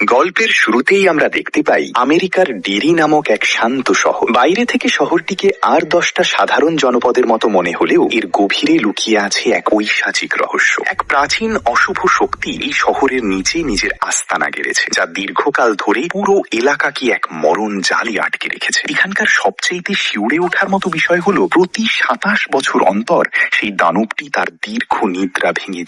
গল্পের শুরুতেই আমরা দেখতে পাই আমেরিকার ডেরি নামক এক শান্ত শহর। বাইরে থেকে শহরটিকে আর 10টা সাধারণ জনপদের মতো মনে হলেও এর গভীরে লুকিয়ে আছে এক ঐশাচিক রহস্য। এক প্রাচীন অশুভ শক্তি এই শহরের নিচে নিজের আস্তানা গেড়েছে, যা দীর্ঘকাল ধরে পুরো এলাকাকে এক মরণ জালে আটকে রেখেছে। এখানকার সবচেয়ে শিউরে ওঠার মতো বিষয় হলো প্রতি 27 বছর অন্তর সেই দানবটি তার দীর্ঘ নিদ্রা ভেঙে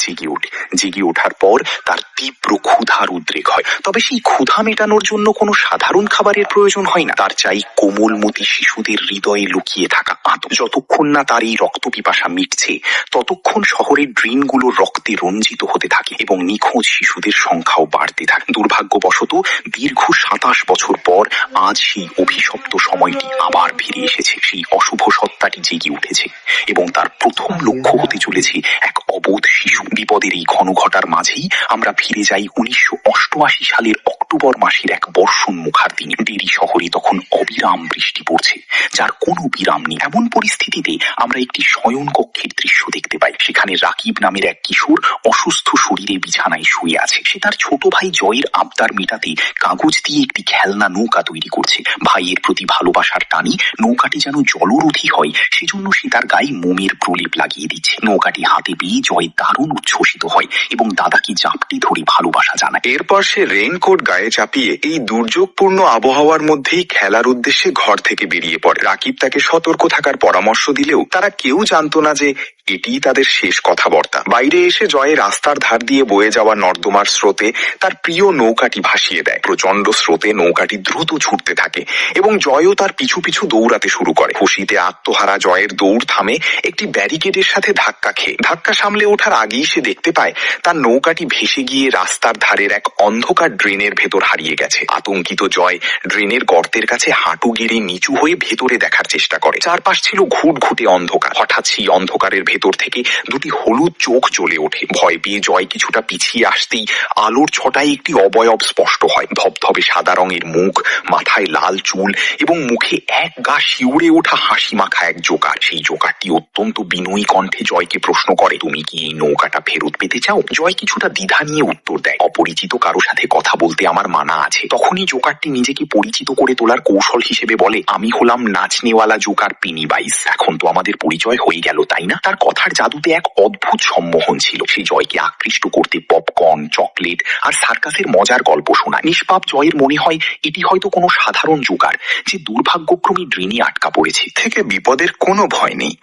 জেগে ওঠার পর তার তীব্র ক্ষুধার উদ্রেক হয়। তবে সেই ক্ষুধা মেটানোর জন্য কোনো সাধারণ খাবারের প্রয়োজন হয় না, তার চাই কোমলমতি শিশুদের হৃদয়ে লুকিয়ে থাকা আতঙ্ক। যতক্ষণ না তার এই রক্ত পিপাসা মিটছে, ততক্ষণ শহরের ড্রেনগুলো রক্তে রঞ্জিত হতে থাকে এবং নিখোঁজ শিশুদের সংখ্যাও বাড়তে থাকে। দুর্ভাগ্যবশত দীর্ঘ 27 বছর পর আজ সেই অভিশপ্ত সময়টি আবার ফিরে এসেছে। সেই অশুভ সত্তাটি জেগে উঠেছে এবং তার প্রথম লক্ষ্য হতে চলেছে এক অবোধ শিশু। বিপদের এই ঘন ঘটার মাঝেই আমরা ফিরে যাই 1988 সালের অক্টোবর মাসের এক বর্ষণ মুখার দিনে। ডেরি শহরে তখন অবিরাম বৃষ্টি পড়ছে, যার কোনো বিরাম নেই। এমন পরিস্থিতিতে আমরা একটি শয়ন কক্ষের দৃশ্য দেখতে পাই। সেখানে রাকিব নামের এক কিশোর অসুস্থ শরীরে বিছানায় শুয়ে আছে। সে তার ছোট ভাই জয়ের আবদার মেটাতে কাগজ দিয়ে একটি খেলনা নৌকা তৈরি করছে। ভাইয়ের প্রতি ভালোবাসার টানে নৌকাটি যেন জলরোধী হয়, সেজন্য সে তার গায়ে মোমের প্রলেপ লাগিয়ে দিচ্ছে। নৌকাটি হাতে পেয়ে জয় দারুণ উচ্ছ্বসিত হয় এবং দাদাকে জাপটি ধরে ভালোবাসা জানায়। এরপর সে রেইনকোট গায়ে চাপিয়ে এই দুর্যোগপূর্ণ আবহাওয়ার মধ্যেই খেলার উদ্দেশ্যে ঘর থেকে বেরিয়ে পড়ে। রাকিব তাকে সতর্ক থাকার পরামর্শ দিলেও তারা কেউ জানতো না যে এটিই তাদের শেষ কথাবার্তা। বাইরে এসে জয় রাস্তার ধার দিয়ে বয়ে যাওয়া নর্দমার স্রোতে তার প্রিয় নৌকাটি ভাসিয়ে দেয়। প্রচন্ড স্রোতে নৌকাটি দ্রুত ছুটতে থাকে এবং জয়ও তার পিছু পিছু দৌড়াতে শুরু করে। খুশিতে আত্মহারা জয়ের দৌড় থামে একটি ব্যারিকেডের সাথে ধাক্কা সামলে ওঠার আগেই সে দেখতে পায় তার নৌকাটি ভেসে গিয়ে রাস্তার ধারের এক অন্ধকার ড্রেনের ভেতর হারিয়ে গেছে। আতঙ্কিত জয় ড্রেনের গর্তের কাছে হাঁটু গেড়ে নিচু হয়ে ভেতরে দেখার চেষ্টা করে। চারপাশ ছিল ঘুটঘুটে অন্ধকার। হঠাৎ সেই অন্ধকারের ভেতর থেকে দুটি হলুদ চোখ জ্বলে ওঠে। ভয় পেয়ে জয় কিছুটা পিছিয়ে আসতেই আলোর ছটায় একটি অবয়ব স্পষ্ট হয়। ধবধবে সাদা রঙের মুখ, মাথায় লাল চুল এবং মুখে এক গা শিউরে ওঠা হাসি মাখা এক জোকার। সেই জোকারটি অত্যন্ত বিনয়ী কণ্ঠে জয়কে প্রশ্ন করে, তুমি কি এই নৌকাটা ফেরত পেতে চাও? জয় কিছুটা দ্বিধা নিয়ে উত্তর দেয়, অপরিচিত কারো সাথে কথা বলতে আমার মানা আছে। তখনই জোকারটি নিজেকে পরিচিত করে তোলার কৌশল হিসেবে বলে, আমি হলাম নাচনেওয়ালা জোকার পেনিভাইজ। এখন তো আমাদের পরিচয় হয়ে গেল, তাই না? তার কথার জাদুতে এক অদ্ভুত সম্মোহন ছিল। সে জয়কে আকৃষ্ট করতে পপকর্ন, চকলেট আর সার্কাসের মজার গল্প শোনায়। নিষ্পাপ জয়ের মনে হয় এটি হয়তো কোনো সাধারণ জোকার যে দুর্ভাগ্যক্রমে ড্রেনে আটকা পড়েছে। থেকে বিপদের কোনো ভয় নেই।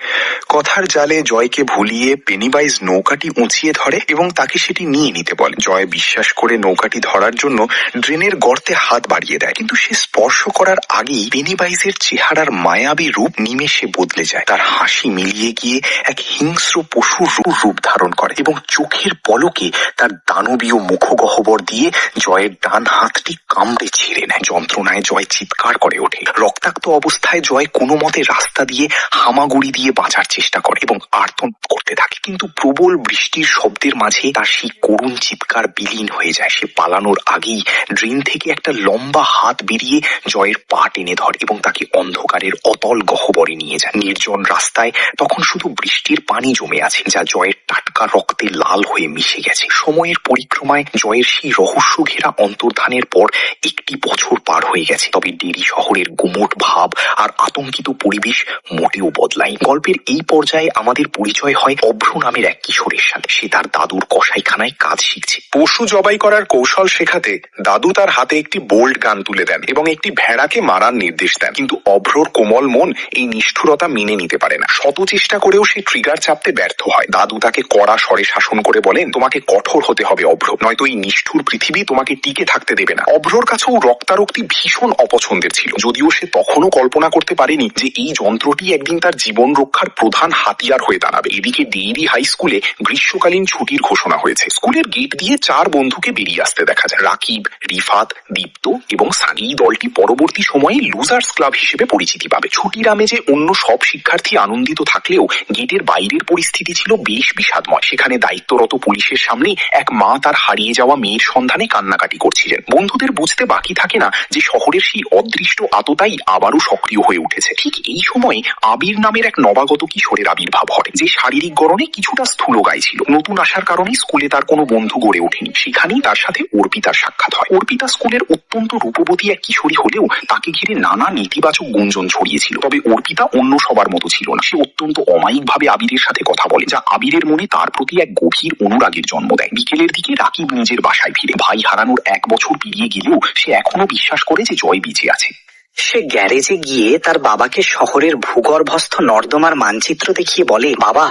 কথার জালে জয়কে ভুলিয়ে পেনিভাইজ নৌকাটি উঁচিয়ে ধরে এবং তাকে সেটি নিয়ে নিতে বলে। জয় বিশ্বাস করে নৌকাটি ধরার জন্য ড্রেনের গর্তে হাত বাড়িয়ে দেয়, কিন্তু সে স্পর্শ করার আগেই পেনিভাইজের চেহারার মায়াবী রূপ নিমেষে বদলে যায়। তার হাসি মিলিয়ে গিয়ে এক হিংস্র পশুর রূপ ধারণ করে এবং চোখের পলকে তার দানবীয় মুখগহ্বর দিয়ে জয়ের ডান হাতটি কামড়ে ছিঁড়ে নেয়। যন্ত্রণায় জয় চিৎকার করে ওঠে। রক্তাক্ত অবস্থায় জয় কোনো মতে রাস্তা দিয়ে হামাগুড়ি দিয়ে বাঁচার চেষ্টা করে এবং আর্তনাদ করতে থাকে, কিন্তু প্রবল বৃষ্টির শব্দের মাঝে তার সেই করুণ চিৎকার বিলীন হয়ে যায়। সে পালানোর আগেই ড্রেন থেকে একটা লম্বা হাত বেরিয়ে জয়ের পা টেনে ধরে এবং তাকে অন্ধকারের অতল গহ্বরে নিয়ে যায়। নির্জন রাস্তায় তখন শুধু বৃষ্টির পানি জমে আছে, যা জয়ের টাটকা রক্তে লাল হয়ে মিশে গেছে। সময়ের পরিক্রমায় জয়ের সেই রহস্য ঘেরা অন্তর্ধানের পর 1 বছর পার হয়ে গেছে, তবে ডেরি শহরের গুমোট ভাব আর আতঙ্কিত পরিবেশ মোটেও বদলায়। গল্পের এই পর্যায়ে আমাদের পরিচয় হয় অভ্র নামের এক কিশোরের সাথে। সে তার দাদুর কসাইখানায় কাজ শিখছে। পশু জবাই করার কৌশল শেখাতে দাদু তার হাতে একটি বোল্ট গান তুলে দেন এবং একটি ভেড়াকে মারার নির্দেশ দেন, কিন্তু অভ্রর কোমল মন এই নিষ্ঠুরতা মেনে নিতে পারে না। শত চেষ্টা করেও সে ট্রিগার চাপতে ব্যর্থ হয়। দাদু তাকে কড়া স্বরে শাসন করে বলেন, তোমাকে কঠোর হতে হবে অভ্র, নয়তো এই নিষ্ঠুর পৃথিবী তোমাকে টিকে থাকতে দেবে না। অভ্রর কাছেও রক্তারক্তি ভীষণ অপছন্দের ছিল, যদিও সে তখনও কল্পনা করতে পারেনি যে এই যন্ত্রটি একদিন তার জীবন রক্ষার প্রধান হাতিয়ার হয়ে দাঁড়াবে। এদিকে ডেইরি হাই স্কুলে গ্রীষ্মকালীন ছুটির ঘোষণা হয়েছে। স্কুলের গেট দিয়ে 4 বন্ধুকে বেরিয়ে আসতে দেখা যায়, রাকিব, রিফাত, দীপ্ত এবং সানি। এই দলটি পরবর্তী সময়ে লুজার্স ক্লাব হিসেবে পরিচিতি পাবে। ছুটির আমেজে অন্য সব শিক্ষার্থী আনন্দিত থাকলেও গেটের বাইরে বাইরের পরিস্থিতি ছিল বেশ বিষাদময়। সেখানে দায়িত্বরত পুলিশের সামনে এক মা তার হারিয়ে যাওয়া মেয়ের সন্ধানে কান্নাকাটি করছিলেন। বন্ধুদের বুঝতে বাকি থাকে না যে শহরের সেই অদৃষ্ট আততাই আবারও সক্রিয় হয়ে উঠেছে। ঠিক এই সময় আবির নামের এক নবাগত কিশোরের আবির্ভাব ঘটে, যে শারীরিক গড়নে কিছুটা স্থূলকায় ছিল। নতুন আসার কারণে স্কুলে তার কোনো বন্ধু গড়ে ওঠেনি। সেখানেই তার সাথে অর্পিতার সাক্ষাৎ হয়। অর্পিতা স্কুলের অত্যন্ত রূপবতী এক কিশোরী হলেও তাকে ঘিরে নানা নেতিবাচক গুঞ্জন ছড়িয়েছিল। তবে অর্পিতা অন্য সবার মতো ছিল না। সে অত্যন্ত অমায়িকভাবে আবিরের সাথে কথা বলে, যা আবিরের মনে তার প্রতি এক গভীর অনুরাগের জন্ম দেয়। বিকেলের দিকে রাকিব নিজের বাসায় ফিরে। ভাই হারানোর 1 বছর পেরিয়ে গেলেও সে এখনো বিশ্বাস করে যে জয় বেঁচে আছে। সে গ্যারেজে গিয়ে তার বাবাকে শহরের ভূগর্ভস্থ নর্দমার মানচিত্র দেখিয়ে বলে, বাবা,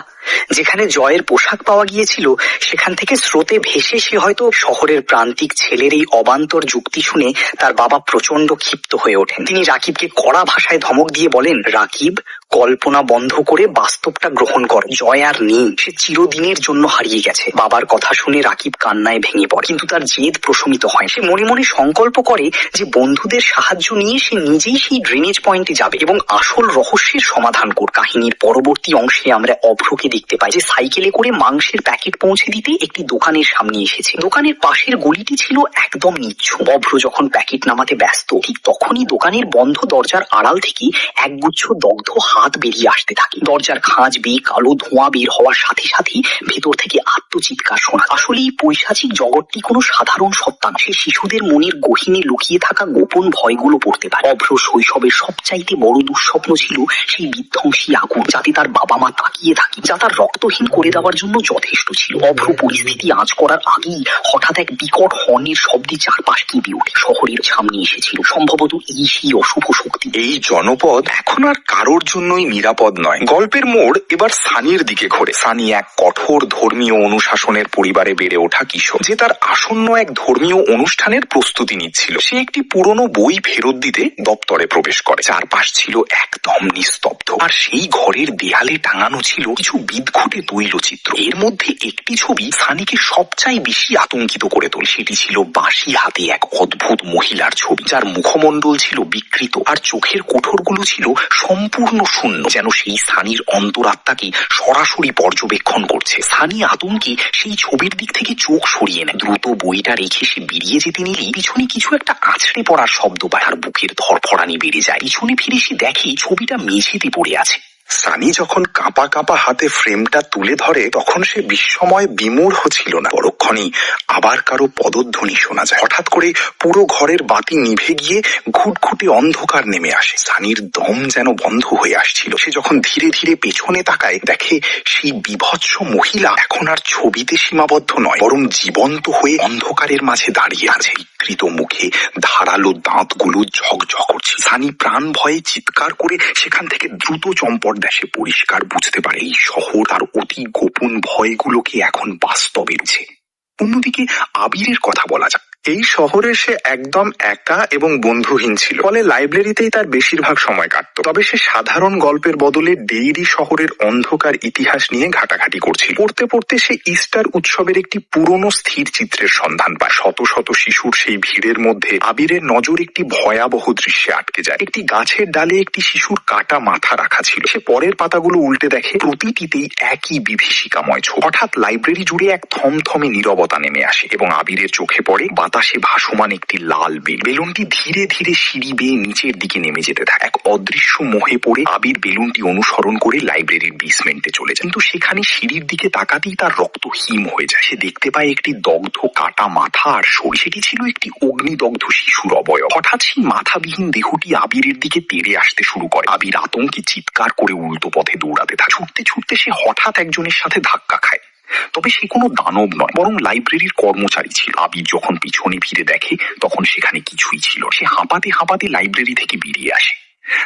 যেখানে জয়ের পোশাক পাওয়া গিয়েছিল সেখান থেকে স্রোতে ভেসে সে হয়তো। শহরের প্রান্তিক ছেলের এই অবান্তর যুক্তি শুনে তার বাবা প্রচন্ড ক্ষিপ্ত হয়ে ওঠেন। তিনি রাকিবকে কড়া ভাষায় ধমক দিয়ে বলেন, রাকিব, কল্পনা বন্ধ করে বাস্তবটা গ্রহণ কর। জয় আর নেই, সে চিরদিনের জন্য হারিয়ে গেছে। বাবার কথা শুনে রাকিব কান্নায় ভেঙে পড়ে, কিন্তু তার জেদ প্রশমিত হয়। সে মনে মনে সংকল্প করে যে বন্ধুদের সাহায্য নিয়ে সে নিজেই সেই ড্রেনেজ পয়েন্টে যাবে এবং আসল রহস্যের সমাধান করবে। কাহিনীর পরবর্তী অংশে আমরা অভ্রকে দেখতে পাই যে সাইকেলে করে মাংসের প্যাকেট পৌঁছে দিতে একটি দোকানের সামনে এসেছে। দোকানের পাশের গলিটি ছিল একদম নিচ্ছুম। অভ্র যখন প্যাকেট নামাতে ব্যস্ত, ঠিক তখনই দোকানের বন্ধ দরজার আড়াল থেকে একগুচ্ছ দগ্ধ হাত বেরিয়ে আসতে থাকে। দরজার খাঁজ বেয়ে কালো ধোঁয়া বের হওয়ার সাথে সাথে ভেতর থেকে আত্মচিৎকার শোনা। আসলে এই পৈশাচিক জগৎটি কোনো সাধারণ সত্তা না। সে শিশুদের মনের গহীনে লুকিয়ে থাকা গোপন ভয়গুলো পড়তে পারে। অভ্র শৈশবের সবচাইতে বড় দুঃস্বপ্ন ছিল সেই বিধ্বংসী আগুন, যাতে তার বাবা মা তাকিয়ে থাকে, যা তার রক্তহীন করে দেওয়ার জন্য যথেষ্ট ছিল। অভ্র পরিস্থিতি আঁচ করার আগেই হঠাৎ এক বিকট হর্নের শব্দে চারপাশ কেঁপে ওঠে। শহরের সামনে এসেছিল সম্ভবত এই সেই অশুভ শক্তি। এই জনপদ এখন আর কারোর জন্যই নিরাপদ নয়। গল্পের মোড় এবার সানির দিকে ঘোরে। সানি এক কঠোর ধর্মীয় অনুশাসনের পরিবারে বেড়ে ওঠা কিশোর, যে তার আসন্ন এক ধর্মীয় অনুষ্ঠানের প্রস্তুতি নিচ্ছিল। সে একটি পুরনো বই ফেরত দিতে দপ্তরে প্রবেশ করে। চারপাশ ছিল একদম নিস্তব্ধ, আর সেই ঘরের দেয়ালে টাঙানো ছিল কিছু বিদঘুটে তৈলচিত্র। এর মধ্যে একটি ছবি সানিকে সবচাইতে বেশি আতঙ্কিত করে তোলে। সেটি ছিল বাঁশি হাতে এক অদ্ভুত মহিলার ছবি, যার মুখমণ্ডল ছিল বিকৃত আর চোখের কোঠরগুলো ছিল সম্পূর্ণ শূন্য, যেন সেই সানির অন্তরাত্মাকে সরাসরি পর্যবেক্ষণ করছে। সানি আতঙ্কে সেই ছবির দিক থেকে চোখ সরিয়ে নেয়। দ্রুত বইটা রেখে সে বেরিয়ে যেতে নিলেই পিছনে কিছু একটা আছড়ে পড়ার শব্দ পায়। তার বুকের ধড়ফড়ানি বেড়ে যায়। পিছনে ফিরে সে দেখে ছবিটা মেঝেতে পড়ে আছে। সানি যখন কাঁপা কাঁপা হাতে ফ্রেমটা তুলে ধরে, তখন সে বিস্ময় বিমূঢ় ছিল না। পরক্ষণেই আবার কারো পদধ্বনি শোনা যায়। হঠাৎ করে পুরো ঘরের বাতি নিভে গিয়ে ঘুটঘুটে অন্ধকার নেমে আসে। সানির দম যেন বন্ধ হয়ে আসছিল। সে যখন ধীরে ধীরে পেছনে তাকায়, দেখে সেই বিভৎস মহিলা এখন আর ছবিতে সীমাবদ্ধ নয়, বরং জীবন্ত হয়ে অন্ধকারের মাঝে দাঁড়িয়ে আছে। বিকৃত মুখে ধারালো দাঁতগুলো ঝকঝক করছে। সানি প্রাণ ভয়ে চিৎকার করে সেখান থেকে দ্রুত চম্পট দেয়। সে পরিষ্কার বুঝতে পারে এই শহর তার অতি গোপন ভয়গুলোকে এখন বাস্তবে রূপে। অন্যদিকে আবিরের কথা বলা যাক। এই শহরে সে একদম একা এবং বন্ধুহীন ছিল, ফলে লাইব্রেরিতেই তার বেশিরভাগ সময় কাটত। তবে সে সাধারণ গল্পের বদলে ডেইরি শহরের অন্ধকার ইতিহাস নিয়ে ঘাটাঘাটি করছিল। পড়তে পড়তে সে ইস্টার উৎসবের একটি পুরনো স্থির চিত্রের সন্ধান পায়। শত শত শিশুর সেই ভিড়ের মধ্যে আবিরের নজর একটি ভয়াবহ দৃশ্যে আটকে যায়। একটি গাছের ডালে একটি শিশুর কাটা মাথা রাখা ছিল। সে পরের পাতাগুলো উল্টে দেখে প্রতিটিতেই একই বিভীষিকাময় ছবি। হঠাৎ লাইব্রেরি জুড়ে এক থমথমে নীরবতা নেমে আসে এবং আবিরের চোখে পড়ে বাতাসে ভাসমান একটি লাল বেলুন। বেলুনটি ধীরে ধীরে সিঁড়ি বেয়ে নিচের দিকে নেমে যেতে থাকে। এক অদৃশ্য মোহে পড়ে আবির বেলুনটি অনুসরণ করে লাইব্রেরির বেসমেন্টে চলে যায়। কিন্তু সেখানে সিঁড়ির দিকে তাকাতেই তার রক্ত হিম হয়ে যায়। সে দেখতে পায় একটি দগ্ধ কাটা মাথা আর শরীর। সেটি ছিল একটি অগ্নিদগ্ধ শিশুর অবয়ব। হঠাৎ সেই মাথাবিহীন দেহটি আবিরের দিকে তেড়ে আসতে শুরু করে। আবির আতঙ্কে চিৎকার করে উল্টো পথে দৌড়াতে থাকে। ছুটতে ছুটতে সে হঠাৎ একজনের সাথে ধাক্কা খায়। তবে সে কোনো দানব নয়, বরং লাইব্রেরির কর্মচারী ছিল। আবির যখন পিছনে ফিরে দেখে, তখন সেখানে কিছুই ছিল। সে হাঁপাতে হাঁপাতে লাইব্রেরি থেকে বেরিয়ে আসে।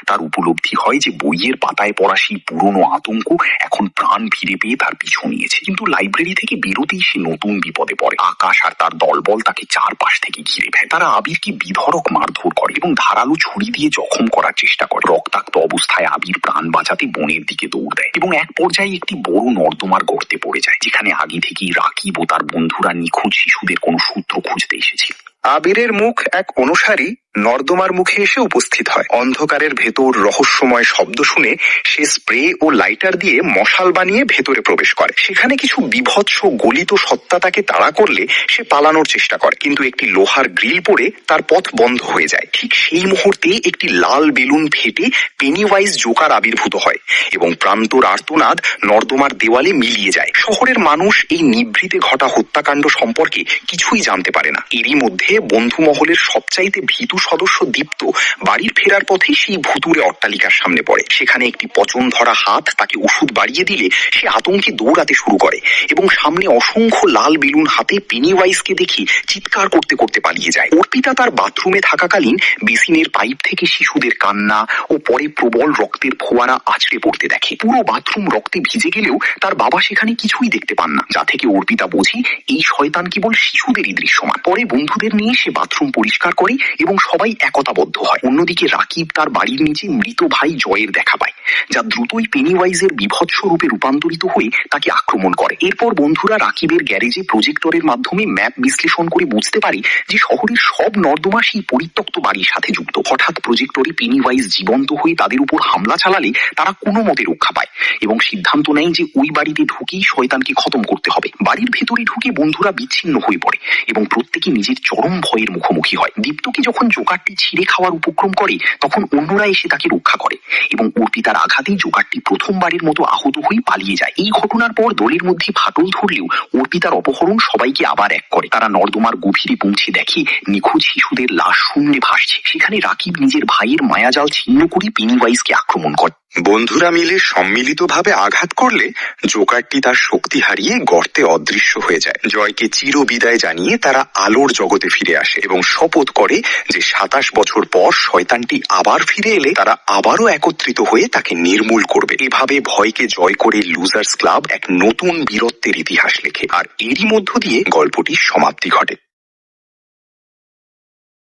তার উপলব্ধি হয় যে বইয়ের পাতায় পড়া সেই পুরনো আতঙ্ক এখন প্রাণ ফিরে পেয়ে তার পিছু নিয়েছে। কিন্তু লাইব্রেরি থেকে বেরোতেই সে নতুন বিপদে পড়ে। আকাশ আর তার দলবল তাকে চারপাশ থেকে ঘিরে ফেলে। তারা আবিরকে বিধরক মারধর করে এবং ধারালো ছুরি দিয়ে জখম করার চেষ্টা করে। রক্তাক্ত অবস্থায় আবির প্রাণ বাঁচাতে বনের দিকে দৌড় দেয় এবং এক পর্যায়ে একটি বড় নর্দমার গর্তে পড়ে যায়, যেখানে আগে থেকেই রাকিব ও তার বন্ধুরা নিখোঁজ শিশুদের কোনো সূত্র খুঁজতে এসেছিল। আবিরের মুখ এক অনুসারী নর্দমার মুখে এসে উপস্থিত হয়। অন্ধকারের ভেতর রহস্যময় শব্দ শুনে সে স্প্রে ও লাইটার দিয়ে মশাল বানিয়ে ভেতরে প্রবেশ করে। সেখানে কিছু বিভৎস গলিত সত্তা তাকে তাড়া করলে সে পালানোর চেষ্টা করে, কিন্তু একটি লোহার গ্রিল পড়ে তার পথ বন্ধ হয়ে যায়। ঠিক সেই মুহূর্তে একটি লাল বেলুন ফেটে পেনিওয়াইজ জোকার আবির্ভূত হয় এবং প্রান্তর আর্তনাদ নর্দমার দেওয়ালে মিলিয়ে যায়। শহরের মানুষ এই নিভৃতে ঘটা হত্যাকাণ্ড সম্পর্কে কিছুই জানতে পারে না। এরই মধ্যে বন্ধু মহলের সবচাইতে ভীতু সদস্য দীপ্ত বাড়ির ফেরার পথে সেই ভুতুড়ে অট্টালিকার সামনে পড়ে। সেখানে একটি পচন ধরা হাত তাকে ওষুধ বাড়িয়ে দিলে সে আতঙ্কে দৌড়াতে শুরু করে এবং সামনে অসংখ্য লাল বেলুন হাতে পেনিওয়াইজকে দেখে চিৎকার করতে করতে পালিয়ে যায়। অর্পিতা তার বাথরুমে থাকাকালীন বেসিনের পাইপ থেকে শিশুদের কান্না ও পরে প্রবল রক্তের ফোয়ারা আছড়ে পড়তে দেখে। পুরো বাথরুম রক্তে ভিজে গেলেও তার বাবা সেখানে কিছুই দেখতে পান না, যা থেকে অর্পিতা বোঝে এই শয়তান কেবল শিশুদেরই দৃশ্যমান। পরে বন্ধুদের নিয়ে সে বাথরুম পরিষ্কার করে এবং সবাই একতাবদ্ধ হয়। অন্যদিকে রাকিব তার বাড়ির নিচে মৃত ভাই জয়ের দেখা পায়, যা দ্রুতই পেনিওয়াইজের বিভৎস রূপে রূপান্তরিত হয়ে তাকে আক্রমণ করে। এরপর বন্ধুরা রাকিবের গ্যারেজে প্রজেক্টরের মাধ্যমে ম্যাপ বিশ্লেষণ করে বুঝতে পারে যে শহরের সব নর্দমা সেই পরিত্যক্ত বাড়ির সাথে যুক্ত। হঠাৎ প্রজেক্টরে পেনিওয়াইজ জীবন্ত হয়ে তাদের উপর হামলা চালালে তারা কোনো মতে রক্ষা পায় এবং সিদ্ধান্ত নেয় যে ওই বাড়িতে ঢুকেই শয়তানকে খতম করতে হবে। বাড়ির ভেতরে ঢুকে বন্ধুরা বিচ্ছিন্ন হয়ে পড়ে এবং প্রত্যেকে নিজের চরম ভয়ের মুখোমুখি হয়। দীপ্তকে যখন জোকারটি ছিঁড়ে খাওয়ার উপক্রম করে তখন অন্যরা এসে তাকে রক্ষা করে এবং অর্পিতার আঘাতেই জোকারটি প্রথমবারের মতো আহত হয়ে পালিয়ে যায়। এই ঘটনার পর দলের মধ্যে ফাটল ধরলেও অর্পিতার অপহরণ সবাইকে আবার এক করে। তারা নর্দমার গভীরে পৌঁছে দেখে নিখোঁজ শিশুদের লাশ শূন্যে ভাসছে। সেখানে রাকিব নিজের ভাইয়ের মায়াজাল ছিন্ন করে পেনিওয়াইজকে আক্রমণ করে। বন্ধুরা মিলে সম্মিলিতভাবে আঘাত করলে জোকারটি তার শক্তি হারিয়ে গর্তে অদৃশ্য হয়ে যায়। জয়কে চির বিদায় জানিয়ে তারা আলোর জগতে ফিরে আসে এবং শপথ করে যে 27 বছর পর শয়তানটি আবার ফিরে এলে তারা আবারও একত্রিত হয়ে তাকে নির্মূল করবে। এভাবে ভয়কে জয় করে লুজার্স ক্লাব এক নতুন বীরত্বের ইতিহাস লেখে, আর এরই মধ্য দিয়ে গল্পটির সমাপ্তি ঘটে।